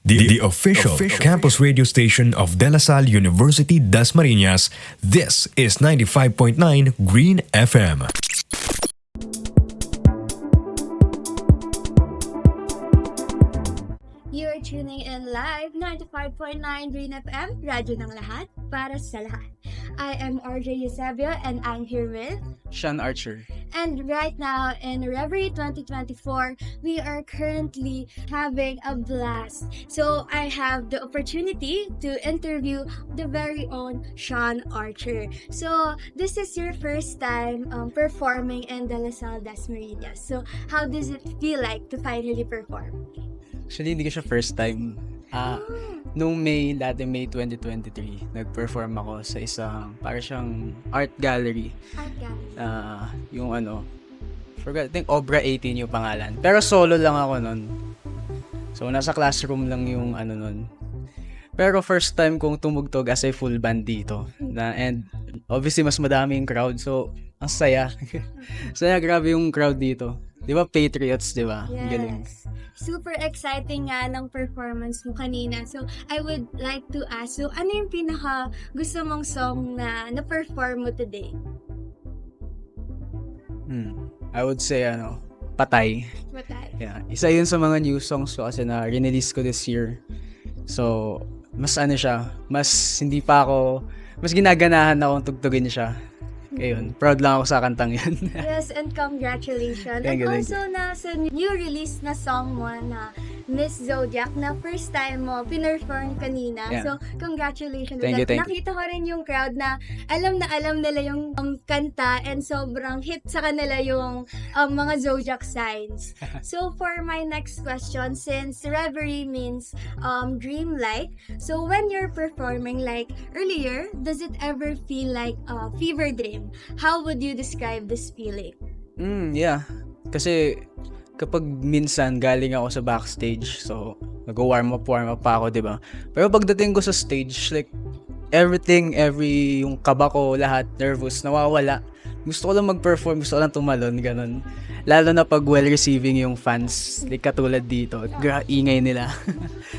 The official campus radio station of De La Salle University Dasmariñas. This is 95.9 Green FM. You are tuning in live 95.9 Green FM, radyo ng lahat, para sa lahat. I am RJ Eusebio and I'm here with Sean Archer. And right now in Reverie 2024, we are currently having a blast. So I have the opportunity to interview the very own Sean Archer. So this is your first time performing in De La Salle Dasmariñas. So how does it feel like to finally perform? Actually, hindi ko siya first time. Noong May 2023, nag-perform ako sa isang, para siyang art gallery. Art gallery. Yung I think Obra 18 yung pangalan. Pero solo lang ako nun. So, nasa classroom lang yung nun. Pero first time kong tumugtog as a full band dito. And obviously, mas madami yung crowd. So, ang saya. Saya, grabe yung crowd dito. Di ba Patriots, di ba? Yes. Galing. Super exciting nga ng performance mo kanina. So, I would like to ask, so ano yung pinaka gusto mong song na na-perform mo today? I would say, Patay. Matay. Yeah. Isa yun sa mga new songs ko kasi na release ko this year. So, mas mas hindi pa ako, mas ginaganahan akong tugtugin siya. Ayun, proud lang ako sa kantang yun. Yes, and congratulations. Thank And you, also na sa new release na song mo na Miss Zodiac na first time mo pinerform kanina. Yeah. So, congratulations. Thank you. Nakita ko rin yung crowd na alam nila yung kanta and sobrang hit sa kanila yung mga Zodiac signs. So, for my next question, since Reverie means dream-like, so when you're performing like earlier, does it ever feel like a fever dream? How would you describe this feeling? Yeah. Kasi kapag minsan galing ako sa backstage, so nag-warm up pa ako, 'di ba? Pero pagdating ko sa stage, like yung kaba ko, lahat, nervous, nawawala. Gusto ko lang mag-perform, gusto ko lang tumalon, ganun. Lalo na pag well-receiving yung fans, like katulad dito, ingay nila.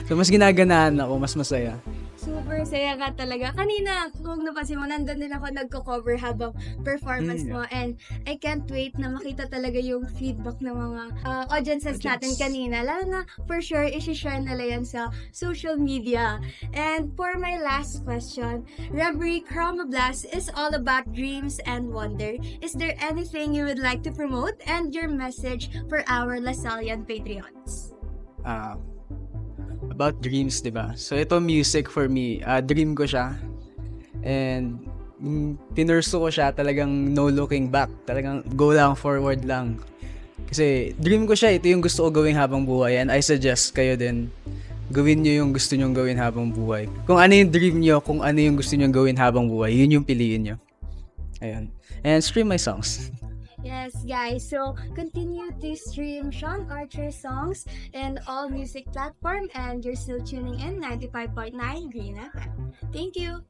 So mas ginaganahan ako, mas masaya. Super saya ka talaga. Kanina, kung napansin mo, nandun din ako nagko-cover habang performance mo. And I can't wait na makita talaga yung feedback ng mga audiences natin kanina. Lalo na, for sure, isi-share nila yan sa social media. And for my last question, Reverie Chroma Blast is all about dreams and wonder. Is there anything you would like to promote and your message for our Lasallian Patriots? About dreams, di ba? So, ito music for me. Dream ko siya. And pinurso ko siya, talagang no looking back. Talagang go lang, forward lang. Kasi dream ko siya, ito yung gusto ko gawin habang buhay. And I suggest kayo din, gawin nyo yung gusto nyong gawin habang buhay. Kung ano yung dream nyo, kung ano yung gusto nyong gawin habang buhay, yun yung piliin nyo. Ayun. And stream my songs. Yes, guys. So, continue to stream Sean Archer songs in all music platform and you're still tuning in 95.9 Green FM. Thank you.